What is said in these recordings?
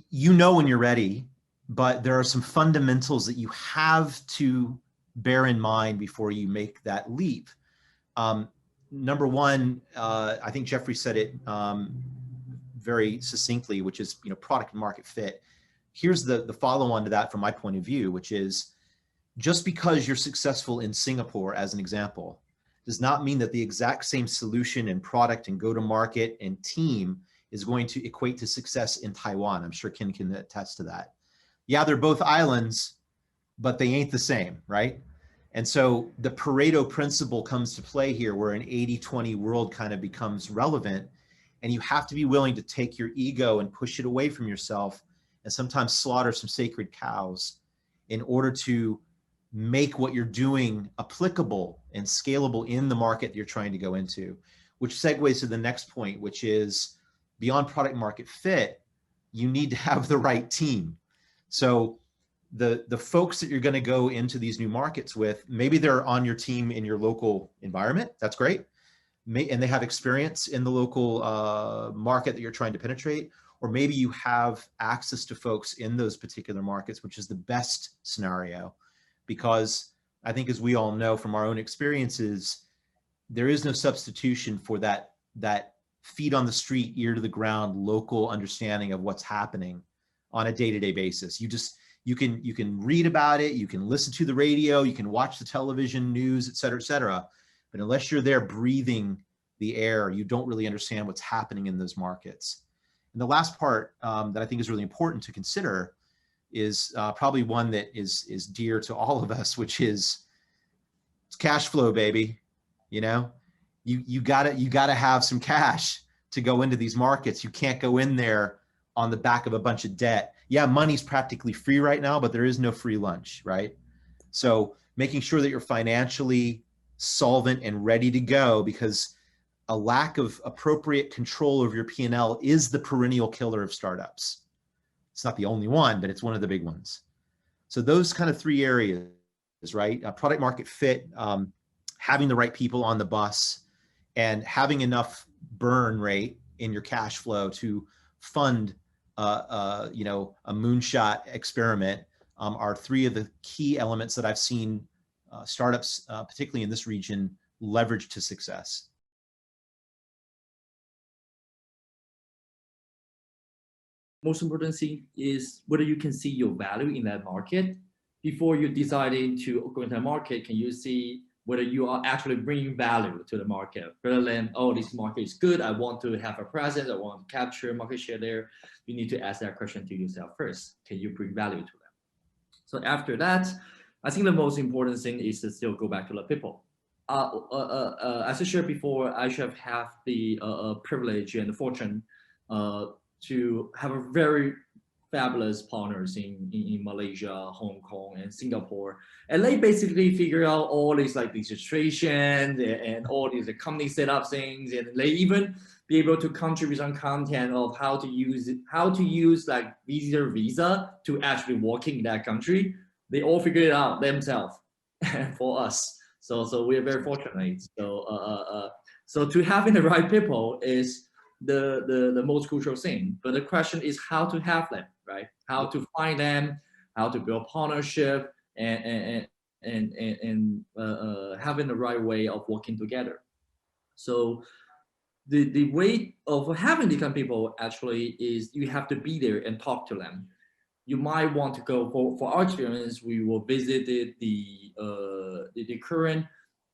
you know when you're ready, but there are some fundamentals that you have to bear in mind before you make that leap. Number one, I think Jeffrey said it very succinctly, which is, product and market fit. Here's the follow-on to that from my point of view, which is just because you're successful in Singapore, as an example, does not mean that the exact same solution and product and go-to-market and team is going to equate to success in Taiwan. I'm sure Ken can attest to that. Yeah, they're both islands, but they ain't the same, right? And so the Pareto principle comes to play here, where an 80-20 world kind of becomes relevant, and you have to be willing to take your ego and push it away from yourself and sometimes slaughter some sacred cows in order to make what you're doing applicable and scalable in the market that you're trying to go into, which segues to the next point, which is beyond product market fit, you need to have the right team. So the folks that you're going to go into these new markets with, maybe they're on your team in your local environment. That's great. And they have experience in the local market that you're trying to penetrate, or maybe you have access to folks in those particular markets, which is the best scenario. Because I think, as we all know from our own experiences, there is no substitution for that feet on the street, ear to the ground, local understanding of what's happening on a day-to-day basis. You can read about it, you can listen to the radio, you can watch the television news, et cetera, but unless you're there breathing the air, you don't really understand what's happening in those markets. And the last part that I think is really important to consider is probably one that is dear to all of us, which is it's cash flow, baby. You gotta have some cash to go into these markets. You can't go in there on the back of a bunch of debt. Yeah, money's practically free right now, but there is no free lunch, right? So making sure that you're financially solvent and ready to go, because a lack of appropriate control over your P&L is the perennial killer of startups. It's not the only one, but it's one of the big ones. So those kind of three areas, right? Product market fit, having the right people on the bus, and having enough burn rate in your cash flow to fund a moonshot experiment are three of the key elements that I've seen startups, particularly in this region, leverage to success. Most important thing is whether you can see your value in that market. Before you deciding to go into the market, can you see whether you are actually bringing value to the market, rather than, oh, this market is good, I want to have a presence, I want to capture market share there. You need to ask that question to yourself first. Can you bring value to them? So after that, I think the most important thing is to still go back to the people. As I shared before, iCHEF have the privilege and the fortune to have a very fabulous partners in Malaysia, Hong Kong, and Singapore. And they basically figure out all these like registration and all these company setup things. And they even be able to contribute some content of how to use like visa to actually working in that country. They all figure it out themselves for us. So we're very fortunate. So to having the right people is the most crucial thing, but the question is how to have them, right? How to find them, how to build partnership, and having the right way of working together. So the way of having these kind of people actually is you have to be there and talk to them. You might want to go for our experience. We will visit the current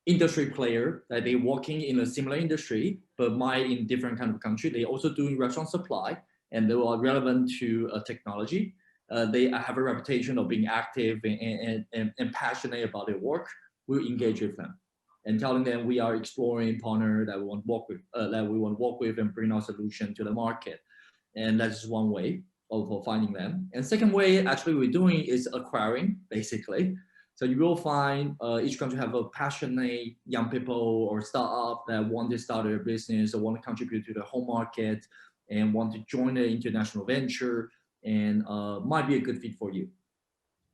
industry player that they working in a similar industry, but might in different kind of country. They also doing restaurant supply, and they are relevant to technology. They have a reputation of being active and passionate about their work. We'll engage with them and telling them we are exploring partner that we want to work with and bring our solution to the market. And that's just one way of finding them. And second way actually we're doing is acquiring, basically. So you will find each country have a passionate young people or startup that want to start their business or want to contribute to the home market and want to join the international venture, and might be a good fit for you.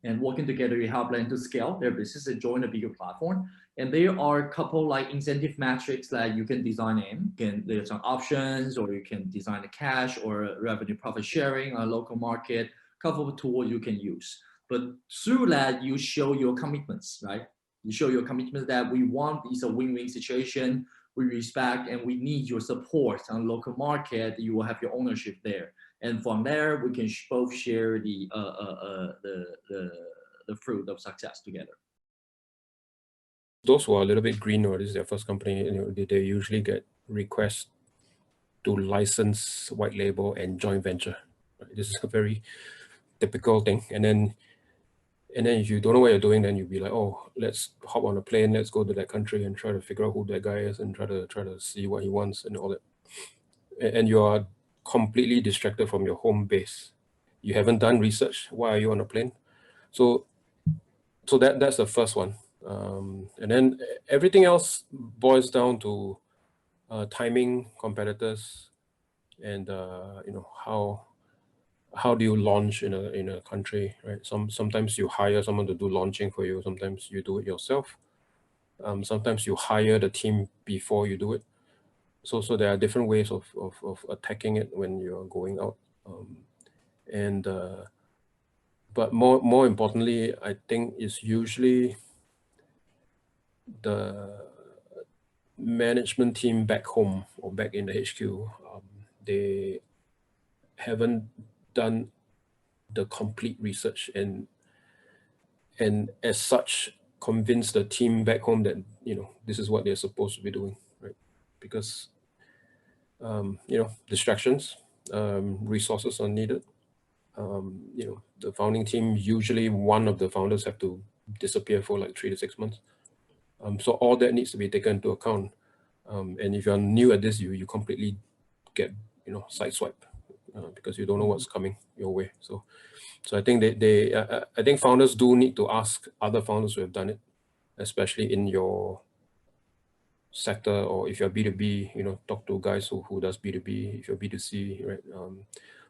and working together, you help them to scale their business and join a bigger platform. And there are a couple like incentive metrics that you can design in. There's some options, or you can design a cash or a revenue profit sharing on a local market, couple of tools you can use. But through that, you show your commitments, right? You show your commitment that we want is a win-win situation. We respect and we need your support on local market. You will have your ownership there, and from there we can both share the fruit of success together. Those who are a little bit green, or this is their first company, they usually get requests to license, white label, and joint venture. Right? This is a very typical thing. And then if you don't know what you're doing, then you'll be like, oh, let's hop on a plane, let's go to that country and try to figure out who that guy is and try to see what he wants and all that. And you are completely distracted from your home base. You haven't done research. Why are you on a plane? So that's the first one. And then everything else boils down to timing, competitors, and how do you launch in a country, right? Sometimes you hire someone to do launching for you. Sometimes you do it yourself. Sometimes you hire the team before you do it. So there are different ways of attacking it when you're going out. But more importantly, I think it's usually the management team back home or back in the HQ. They haven't done the complete research and as such convince the team back home that this is what they're supposed to be doing, right? Because distractions, resources are needed. The founding team, usually one of the founders have to disappear for like 3 to 6 months. So all that needs to be taken into account. And if you're new at this, you completely get sideswiped because you don't know what's coming your way. So I think I think founders do need to ask other founders who have done it, especially in your sector, or if you're B2B, talk to guys who does B2B. If you're B2C, right?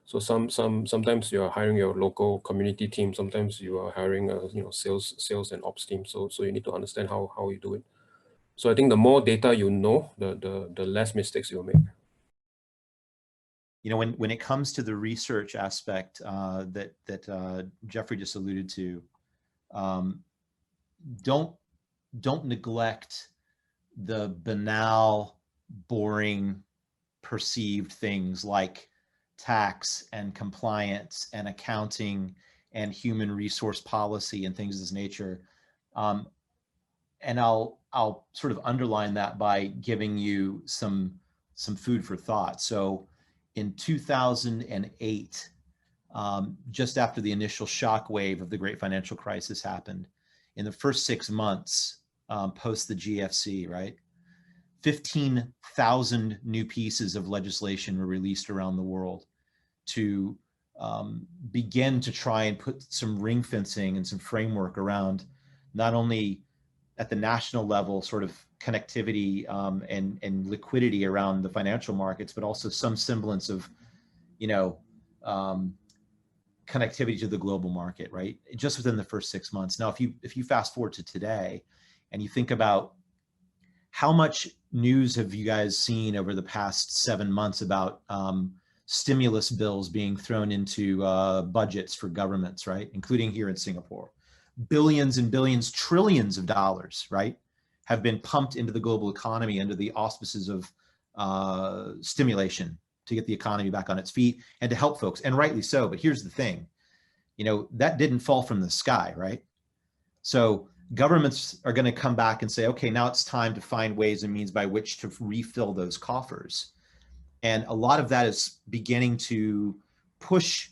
So sometimes you're hiring your local community team. Sometimes you are hiring a sales and ops team. So you need to understand how you do it. So I think the more data you know, the less mistakes you'll make. When it comes to the research aspect that Jeffrey just alluded to, don't neglect the banal, boring, perceived things like tax and compliance and accounting and human resource policy and things of this nature. And I'll sort of underline that by giving you some food for thought. So in 2008, just after the initial shock wave of the great financial crisis happened, in the first 6 months post the GFC, right, 15,000 new pieces of legislation were released around the world to begin to try and put some ring fencing and some framework around not only at the national level sort of connectivity and liquidity around the financial markets, but also some semblance of, connectivity to the global market, right? Just within the first 6 months. Now, if you fast forward to today and you think about how much news have you guys seen over the past 7 months about stimulus bills being thrown into budgets for governments, right? Including here in Singapore. Billions and billions, trillions of dollars, right, have been pumped into the global economy under the auspices of stimulation to get the economy back on its feet and to help folks, and rightly so. But here's the thing, that didn't fall from the sky, right? So governments are going to come back and say, okay, now it's time to find ways and means by which to refill those coffers. And a lot of that is beginning to push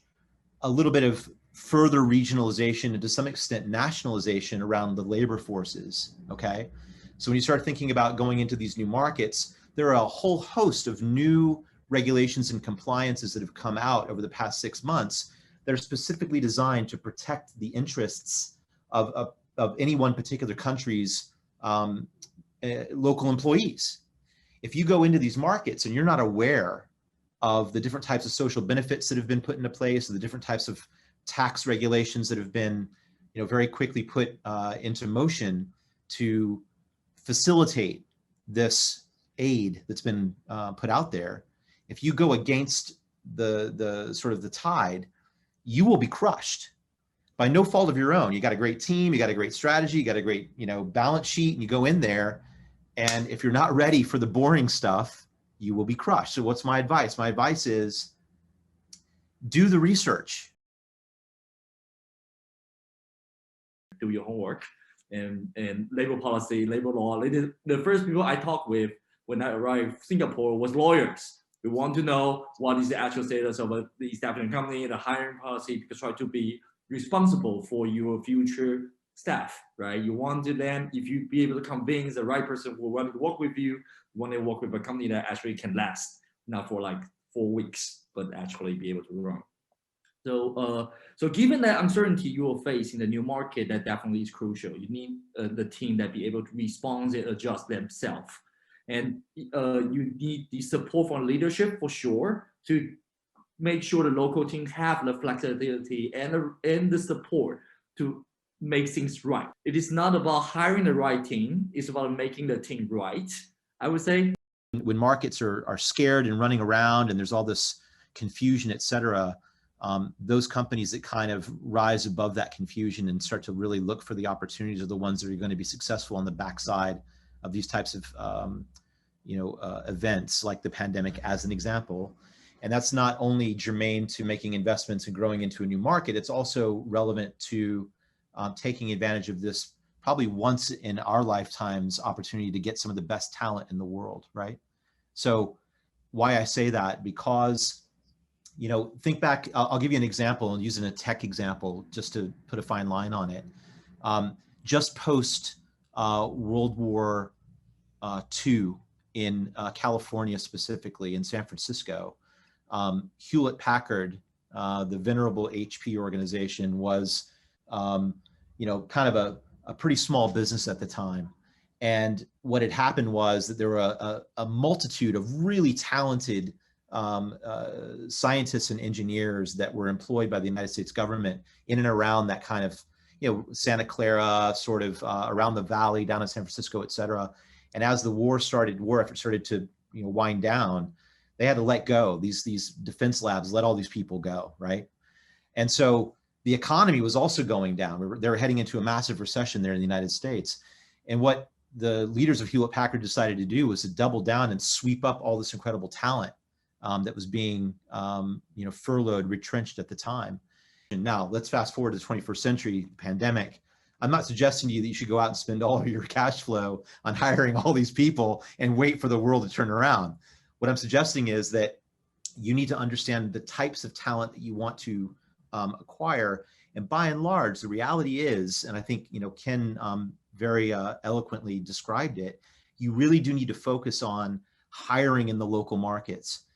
a little bit of further regionalization and to some extent nationalization around the labor forces, okay? So when you start thinking about going into these new markets, there are a whole host of new regulations and compliances that have come out over the past 6 months that are specifically designed to protect the interests of any one particular country's local employees. If you go into these markets and you're not aware of the different types of social benefits that have been put into place, or the different types of tax regulations that have been very quickly put into motion to facilitate this aid that's been put out there. If you go against the sort of the tide, you will be crushed by no fault of your own. You got a great team, you got a great strategy, you got a great, balance sheet, and you go in there, and if you're not ready for the boring stuff, you will be crushed. So what's my advice? My advice is do the research. Do your homework, and labor policy, labor law. The first people I talked with when I arrived Singapore was lawyers. We want to know what is the actual status of the establishment company, the hiring policy, because try to be responsible for your future staff, right? You want to then, if you be able to convince the right person who want to work with you, you want to work with a company that actually can last, not for like 4 weeks, but actually be able to run. So given that uncertainty you will face in the new market, that definitely is crucial. You need the team that be able to respond and adjust themselves. And you need the support from leadership for sure to make sure the local teams have the flexibility and the support to make things right. It is not about hiring the right team, it's about making the team right, I would say. When markets are scared and running around and there's all this confusion, et cetera, those companies that kind of rise above that confusion and start to really look for the opportunities are the ones that are going to be successful on the backside of these types of events like the pandemic, as an example. And that's not only germane to making investments and growing into a new market, it's also relevant to taking advantage of this probably once in our lifetimes opportunity to get some of the best talent in the world, right? So why I say that, because, think back, I'll give you an example and using a tech example just to put a fine line on it. Just post World War II in California, specifically in San Francisco, Hewlett Packard, the venerable HP organization, was, kind of a pretty small business at the time. And what had happened was that there were a multitude of really talented scientists and engineers that were employed by the United States government in and around that kind of, Santa Clara, sort of around the valley, down in San Francisco, et cetera. And as the war effort started to wind down, they had to let go. These defense labs let all these people go, right? And so the economy was also going down. They were heading into a massive recession there in the United States. And what the leaders of Hewlett Packard decided to do was to double down and sweep up all this incredible talent that was being furloughed, retrenched at the time. And now let's fast forward to the 21st century pandemic. I'm not suggesting to you that you should go out and spend all of your cash flow on hiring all these people and wait for the world to turn around. What I'm suggesting is that you need to understand the types of talent that you want to acquire. And by and large, the reality is, and I think Ken very eloquently described it, you really do need to focus on hiring in the local markets.